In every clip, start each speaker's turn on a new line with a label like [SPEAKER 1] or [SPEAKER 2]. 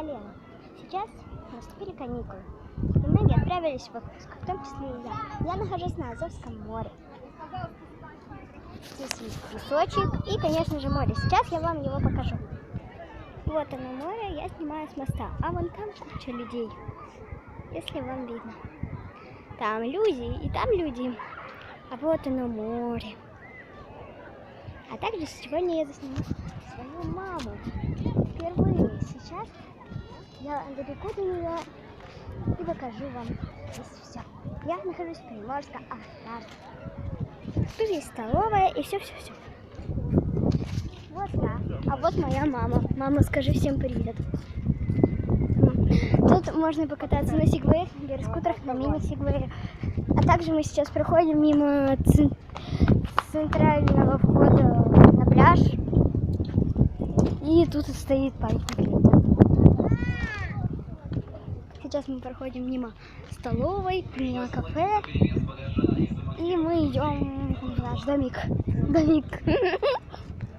[SPEAKER 1] Лена. Сейчас наступили каникулы, и многие отправились в отпуск, в том числе и я. Я нахожусь на Азовском море. Здесь есть песочек и, конечно же, море. Сейчас я вам его покажу. Вот оно море, я снимаю с моста, а вон там куча людей, если вам видно. Там люди и там люди, а вот оно море. А также сегодня я засниму свою маму впервые. Сейчас я далеко до нее и покажу вам здесь все. Я нахожусь в Приморско-Ахтарске. Тут есть столовая и все-все-все. Вот я, а вот моя мама. Мама, скажи всем привет. Тут можно покататься на сегвеях, на гироскутерах, на мини-сегвеях. А также мы сейчас проходим мимо центрального входа на пляж. И тут стоит памятник. Сейчас мы проходим мимо столовой, мимо кафе. И мы идем в наш домик.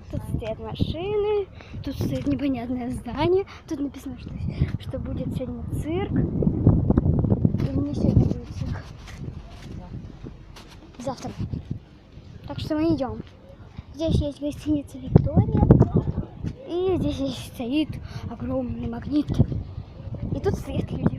[SPEAKER 1] Тут стоят машины, тут стоит непонятное здание. Тут написано, что будет сегодня цирк. Или не сегодня будет цирк. Завтра. Так что мы идем. Здесь есть гостиница Виктория. И здесь стоит огромный магнит. И тут стоят люди.